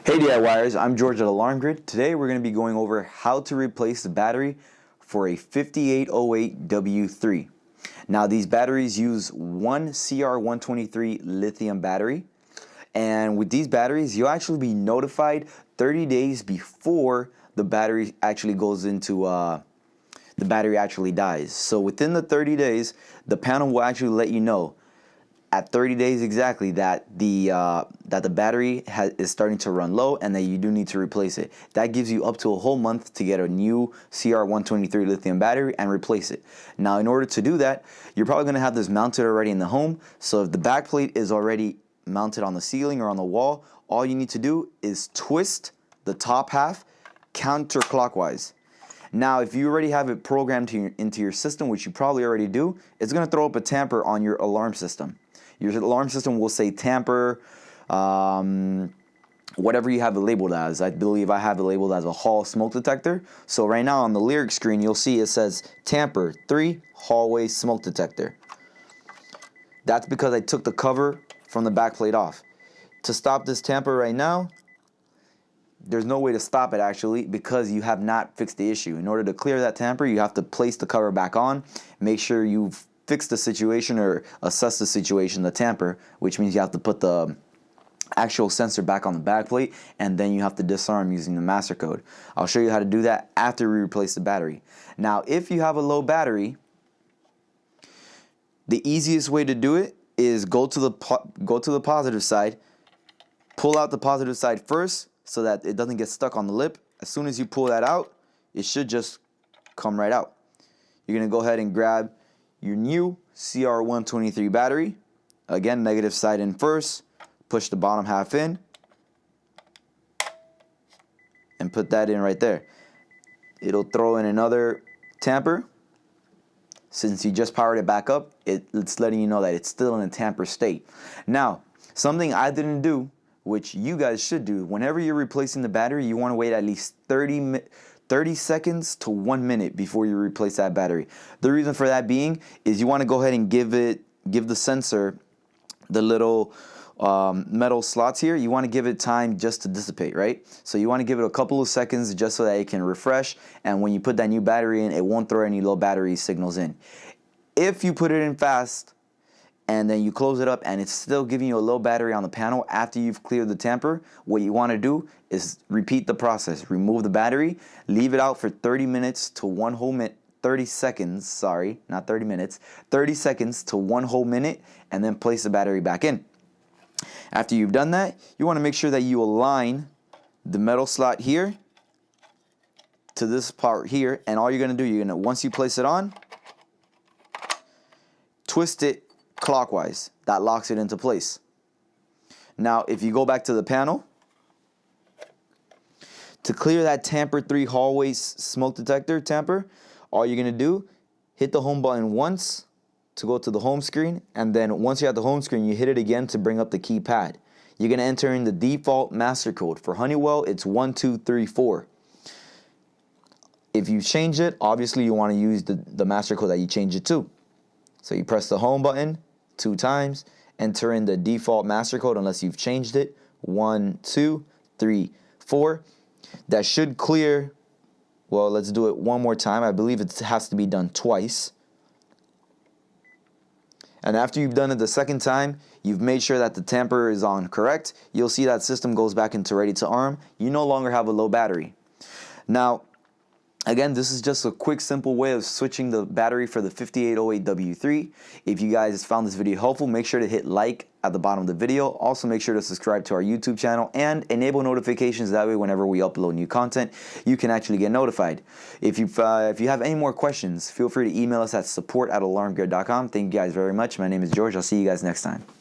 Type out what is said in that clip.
Hey DIYers, I'm Jorge at Alarm Grid. Today we're going to be going over how to replace the battery for a 5808W3. Now these batteries use one CR123 lithium battery, and with these batteries you'll actually be notified 30 days before the battery actually goes into the battery actually dies. So within the 30 days the panel will actually let you know at 30 days exactly that the battery is starting to run low and that you do need to replace it. That gives you up to a whole month to get a new CR123 lithium battery and replace it. Now in order to do that, you're probably going to have this mounted already in the home. So if the back plate is already mounted on the ceiling or on the wall, all you need to do is twist the top half counterclockwise. Now, if you already have it programmed into your system, which you probably already do, it's going to throw up a tamper on your alarm system. Your alarm system will say Tamper, whatever you have it labeled as. I believe I have it labeled as a hall smoke detector. So right now on the lyric screen, you'll see it says Tamper 3 hallway smoke detector. That's because I took the cover from the back plate off. To stop this tamper right now, there's no way to stop it actually because you have not fixed the issue. In order to clear that tamper, you have to place the cover back on, make sure you've fixed the situation or assess the situation, the tamper, which means you have to put the actual sensor back on the back plate, and then you have to disarm using the master code. I'll show you how to do that after we replace the battery. Now, if you have a low battery, the easiest way to do it is go to the positive side, pull out the positive side first so that it doesn't get stuck on the lip. As soon as you pull that out, it should just come right out. You're going to go ahead and grab your new CR123 battery. Again, negative side in first, push the bottom half in, and put that in right there. It'll throw in another tamper. Since you just powered it back up, it's letting you know that it's still in a tamper state. Now, something I didn't do, which you guys should do, whenever you're replacing the battery, you want to wait at least 30 seconds to 1 minute before you replace that battery. The reason for that being is you want to go ahead and give the sensor the little metal slots here. You want to give it time just to dissipate, right? So you want to give it a couple of seconds just so that it can refresh, and when you put that new battery in, it won't throw any low battery signals in. If you put it in fast and then you close it up and it's still giving you a low battery on the panel after you've cleared the tamper, what you want to do is repeat the process. Remove the battery, leave it out for 30 minutes to 1 whole minute, 30 seconds, sorry, not 30 minutes, 30 seconds to 1 whole minute, and then place the battery back in. After you've done that, you want to make sure that you align the metal slot here to this part here, and all you're going to do, once you place it on, twist it clockwise. That locks it into place. Now, if you go back to the panel, to clear that Tamper 3 hallway smoke detector tamper, all you're going to do, hit the home button once to go to the home screen, and then once you're at the home screen, you hit it again to bring up the keypad. You're going to enter in the default master code. For Honeywell, it's 1234. If you change it, obviously you want to use the master code that you change it to. So you press the home button 2 times, enter in the default master code unless you've changed it, 1234. That should clear. Well, let's do it one more time. I believe it has to be done twice. And after you've done it the second time, you've made sure that the tamper is on correct, you'll see that system goes back into ready to arm. You no longer have a low battery. Now, again, this is just a quick, simple way of switching the battery for the 5808W3. If you guys found this video helpful, make sure to hit like at the bottom of the video. Also, make sure to subscribe to our YouTube channel and enable notifications. That way, whenever we upload new content, you can actually get notified. If you have any more questions, feel free to email us at support@alarmgrid.com. Thank you guys very much. My name is George. I'll see you guys next time.